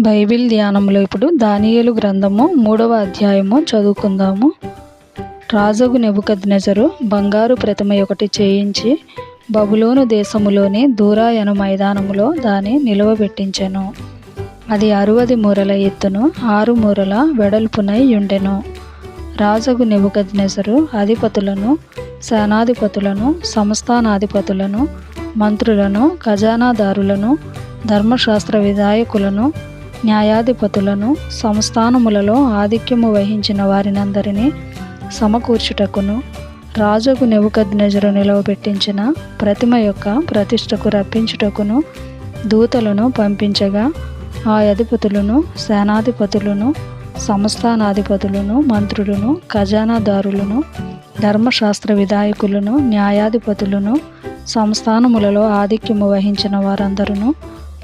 Bible ధ్యానంలో ఇప్పుడు దానియేలు గ్రంథము 3వ అధ్యాయము చదువుకుందాము. రాజగు నెబుకద్నెజరు బంగారు ప్రతిమ ఒకటి చేయించి బబులోను దేశములోని దూరాయను మైదానములో దాన్ని నిలువబెట్టించెను. అది 60 మూరల ఎత్తును 6 మూరల వెడల్పునై ఉండెను. రాజగు నెబుకద్నెజరు అధిపతులను, సేనాధిపతులను, సంస్థానాధిపతులను, మంత్రులను, ఖజానాదారులను, ధర్మశాస్త్ర విధాయకులను, న్యాయాధిపతులను, సంస్థానములలో ఆధిక్యము వహించిన వారినందరినీ సమకూర్చుటకును రాజగు నెబుకద్నెజరు నిలవబెట్టించిన ప్రతిమ యొక్క ప్రతిష్టకు రప్పించుటకును దూతలను పంపించగా, ఆ అధిపతులను, సేనాధిపతులను, సంస్థానాధిపతులను, మంత్రులను, ఖజానాదారులను, ధర్మశాస్త్ర విధాయకులను, న్యాయాధిపతులను, సంస్థానములలో ఆధిక్యము వహించిన వారందరూ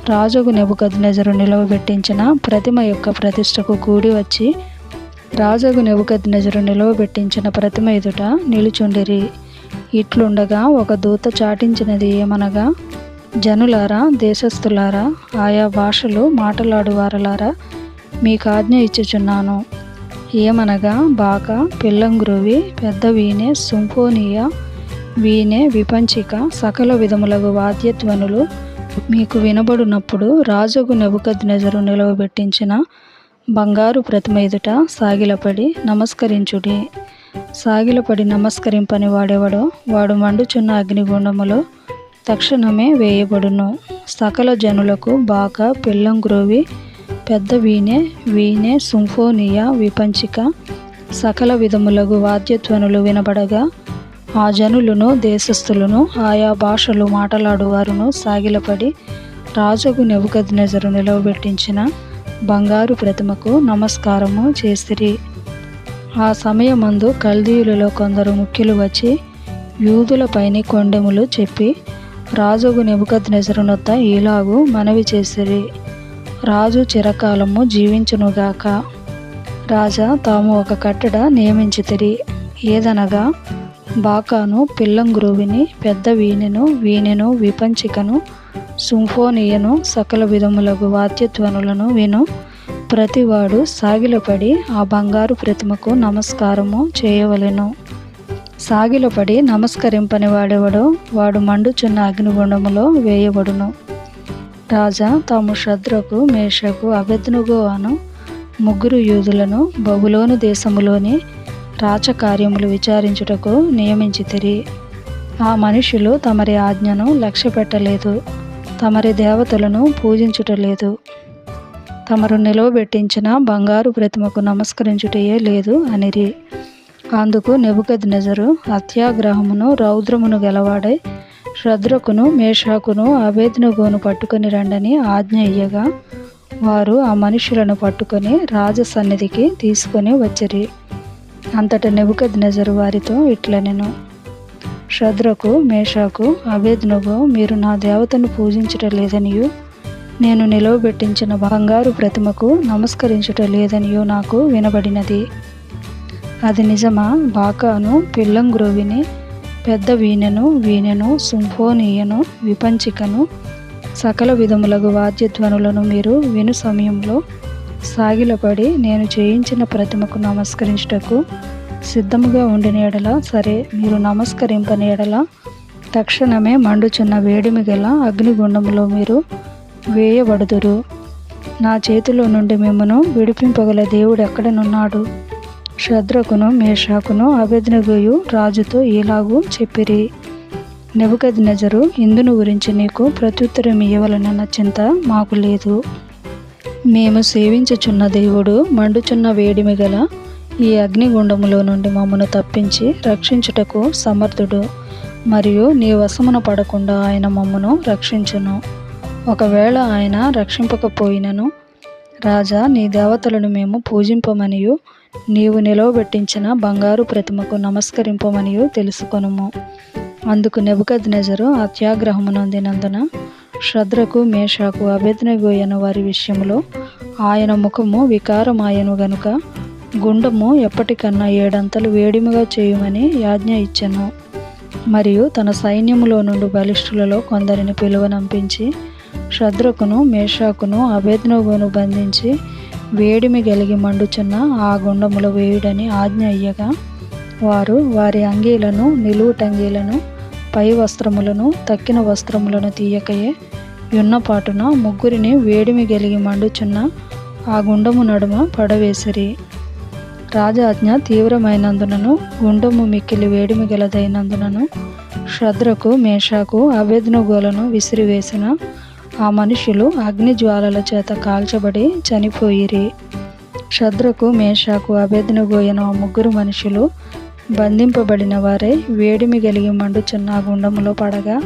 రాజగు నెబుకద్నెజరు నిలవబెట్టించిన ప్రతిమ యొక్క ప్రతిష్టకు కూడి వచ్చి రాజగు నెబుకద్నెజరు నిలవబెట్టించిన ప్రతిమ ఎదుట నిలుచుండిరి. ఇట్లుండగా ఒక దూత చాటించినది ఏమనగా, జనులారా, దేశస్థులారా, ఆయా భాషలు మాట్లాడువారలారా, మీకు ఆజ్ఞ ఇచ్చుచున్నాను. ఏమనగా, బాక, పిల్లంగ్రువి, పెద్ద వీణె, సింఫోనియ, వీణె, విపంచిక, సకల విధములగు వాద్యధ్వనులు మీకు వినబడినప్పుడు రాజగు నెబుకద్నెజరు నిలవబెట్టించిన బంగారు ప్రతిమ ఎదుట సాగిలపడి నమస్కరించుడి. సాగిలపడి నమస్కరింపని వాడెవడో వాడు మండుచున్న అగ్నిగుండములో తక్షణమే వేయబడును. సకల జనులకు బాక, పిల్లంగ్రోవి, పెద్ద వీణె, వీణె, సింఫోనియ, విపంచిక, సకల విధములగు వాద్యధ్వనులు వినబడగా, ఆ జనులను, దేశస్థులను, ఆయా భాషలు మాట్లాడువారును సాగిలపడి రాజగు నెబుకద్నెజరు నిలవబెట్టించిన బంగారు ప్రతిమకు నమస్కారము చేసిరి. ఆ సమయమందు కల్దీయులలో కొందరు ముఖ్యులు వచ్చి యూదులపైని కొండెములు చెప్పి రాజగు నెబుకద్నెజరునొద్ద ఈలాగు మనవి చేసిరి. రాజు చిరకాలము జీవించునుగాక. రాజా, తాము ఒక కట్టడ నియమించితిరి. ఏదనగా, బాకాను, పిల్లంగ్రువిని, పెద్ద వీణెను, వీణెను, విపంచికను, సింఫోనియను, సకల విధములగు వాద్యధ్వనులను విను ప్రతివాడు సాగిలపడి ఆ బంగారు ప్రతిమకు నమస్కారము చేయవలెను. సాగిలపడి నమస్కరింపని వాడెవడో వాడు మండుచున్న అగ్నిగుండములో వేయబడును. రాజా తాము షద్రకు, మేషకు, అబేద్నెగో అను 3 యూదులను బబులోను దేశములోని రాచకార్యములు విచారించుటకు నియమించితిరి. ఆ మనుషులు తమరి ఆజ్ఞను లక్ష్యపెట్టలేదు, తమరి దేవతలను పూజించుటలేదు, తమరు నిలవబెట్టించిన బంగారు ప్రతిమకు నమస్కరించుటయే లేదు అనిరి. అందుకు నెబుకద్నెజరు అత్యాగ్రహమును, రౌద్రమును గలవాడై షద్రకును, మేషాకును, అబేద్నెగోను పట్టుకొని రండని ఆజ్ఞ ఇయ్యగా, వారు ఆ మనుషులను పట్టుకొని రాజసన్నిధికి తీసుకొని వచ్చిరి. అంతట నెబుకద్నెజరు వారితో ఇట్లనెను, షద్రకు, మేషాకు, అబేద్నెగో, మీరు నా దేవతను పూజించుట లేదనియు, నేను నిలవబెట్టించిన బంగారు ప్రతిమకు నమస్కరించుట లేదనియు నాకు వినబడినది. అది నిజమా? బాకాను, పిల్లంగ్రోవిని, పెద్ద వీణెను, వీణెను, సింఫోనియను, విపంచికను, సకల విధములగు వాద్యధ్వనులను మీరు విను సమయంలో సాగిలపడి నేను చేయించిన ప్రతిమకు నమస్కరించుటకు సిద్ధముగా ఉండిన ఎడల సరే, మీరు నమస్కరింపని ఎడల తక్షణమే మండుచున్న వేడిమి గల అగ్నిగుండములో మీరు వేయబడుదురు. నా చేతిలో నుండి మిమ్మను విడిపింపగల దేవుడు ఎక్కడనున్నాడు? షద్రకును, మేషాకును, అబేద్నెగోయు రాజుతో ఇలాగూ చెప్పిరి. నెబుకద్నెజరు, ఇందును గురించి నీకు ప్రత్యుత్తరం ఇయ్యవలనన్న చింత మాకు లేదు. మేము సేవించుచున్న దేవుడు మండుచున్న వేడిమి గల ఈ అగ్నిగుండములో నుండి మమ్మను తప్పించి రక్షించుటకు సమర్థుడు, మరియు నీ వశమున పడకుండా ఆయన మమ్మను రక్షించును. ఒకవేళ ఆయన రక్షింపకపోయినను, రాజా, నీ దేవతలను మేము పూజింపమనియు నీవు నిలవబెట్టించిన బంగారు ప్రతిమకు నమస్కరింపమనియు తెలుసుకొనుము. అందుకు నెబుకద్నెజరు అత్యాగ్రహము నొందినందున షద్రకు, మేషాకు, అబేద్నెగోయను వారి విషయంలో ఆయన ముఖము వికారమాయను గనుక గుండము ఎప్పటికన్నా 7 అంతలు వేడిమిగా చేయమని యాజ్ఞ ఇచ్చెను. మరియు తన సైన్యములో నుండి బలిష్ఠులలో కొందరిని పిలువనంపించి షద్రకును మేషాకును అబేద్నెగోను బంధించి వేడిమి కలిగి మండుచున్న ఆ గుండములో వేయుడని ఆజ్ఞ అయ్యగా, వారు వారి అంగీలను, నిలువుటంగీలను, పై వస్త్రములను, తక్కిన వస్త్రములను తీయకయే యున్నపాటున ముగ్గురిని వేడిమి కలిగి మండుచున్న ఆ గుండము నడుమ పడవేసిరి. రాజాజ్ఞ తీవ్రమైనందునను గుండము మిక్కిలి వేడిమి గలదైనందునను షద్రకు, మేషాకు, అబేద్నెగోలను విసిరివేసిన ఆ మనుషులు అగ్నిజ్వాలల చేత కాల్చబడి చనిపోయిరి. షద్రకు, మేషాకు, అబేద్నెగోయను ఆ ముగ్గురు మనుషులు బంధింపబడిన వారై వేడిమి కలిగి మండుచున్న ఆ గుండములో పడగా,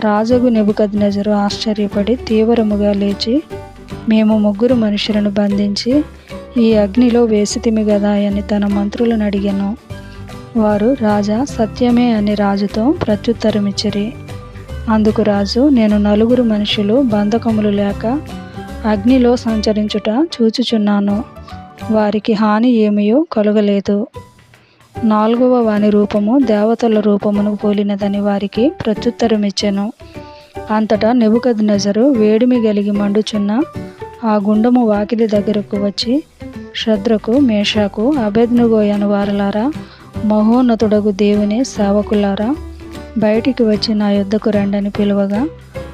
రాజగు నెబుకద్నెజరు ఆశ్చర్యపడి తీవ్రముగా లేచి, మేము ముగ్గురు మనుషులను బంధించి ఈ అగ్నిలో వేసితిమి గదా అని తన మంత్రులను అడిగాను. వారు, రాజా సత్యమే అని రాజుతో ప్రత్యుత్తరమిచ్చిరి. అందుకు రాజు, నేను నలుగురు మనుషులు బంధకములు లేక అగ్నిలో సంచరించుట చూచుచున్నాను. వారికి హాని ఏమీయూ కలుగలేదు. నాలుగవ వాని రూపము దేవతల రూపమును పోలినదని వారికి ప్రత్యుత్తరమిచ్చెను. అంతటా నెబుకద్నెజరు వేడిమి కలిగి మండుచున్న ఆ గుండము వాకిలి దగ్గరకు వచ్చి, షద్రకు, మేషాకు, అబేద్నెగోయను వారలారా, మహోన్నతుడగు దేవుని సేవకులారా, బయటికి వచ్చి నా యొద్దకు రండని పిలువగా,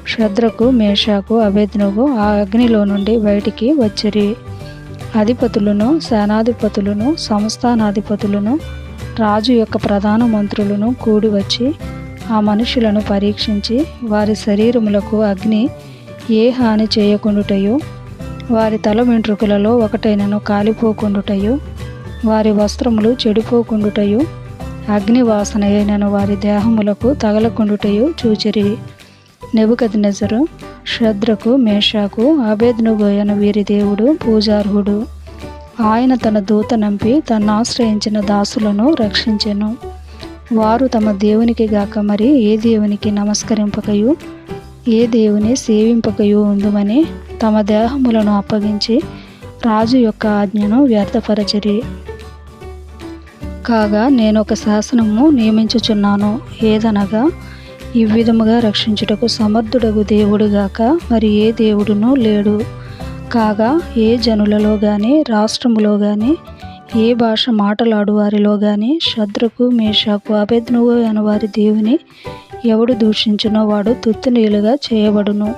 షద్రకు, మేషాకు, అబేద్నెగో ఆ అగ్నిలో నుండి బయటికి వచ్చిరి. అధిపతులను, సేనాధిపతులను, సంస్థానాధిపతులను, రాజు యొక్క ప్రధాన మంత్రులను కూడి వచ్చి ఆ మనుషులను పరీక్షించి, వారి శరీరములకు అగ్ని ఏ హాని చేయకుండుటయు, వారి తల వెంట్రుకలలో ఒకటైనను కాలిపోకుండుటయు, వారి వస్త్రములు చెడిపోకుండుటయు, అగ్ని వాసన అయినను వారి దేహములకు తగలకుండుటయు చూచిరి. నెబుకద్నెజరు షద్రకు, మేషాకు, అబేద్నెగోయను వీరి దేవుడు పూజార్హుడు. ఆయన తన దూత నంపి తన్ను ఆశ్రయించిన దాసులను రక్షించెను. వారు తమ దేవునికి గాక మరి ఏ దేవునికి నమస్కరింపకయు ఏ దేవుని సేవింపకయు ఉందుమని తమ దేహములను అప్పగించి రాజు యొక్క ఆజ్ఞను వ్యర్థపరచిరి. కాగా నేను ఒక శాసనము నియమించుచున్నాను. ఏదనగా, ఈ విధముగా రక్షించుటకు సమర్థుడగు దేవుడుగాక మరి ఏ దేవుడునూ లేడు. కాగా ఏ జనులలో గాని, రాష్ట్రములో గాని, ఏ భాష మాటలాడు వారిలో గాని షద్రకు, మేషాకు, అబేద్నెగో అను వారి దేవుని ఎవడు దూషించునో వాడు తుత్తునీలుగా చేయబడును.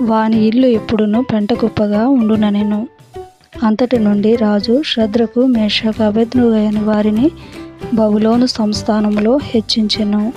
వాని ఇల్లు ఎప్పుడునూ పెంటకుప్పగా ఉండుననెను. అంతటి నుండి రాజు షద్రకు, మేషాకు, అబేద్నెగో అను వారిని బబులోను సంస్థానములో హెచ్చించెను.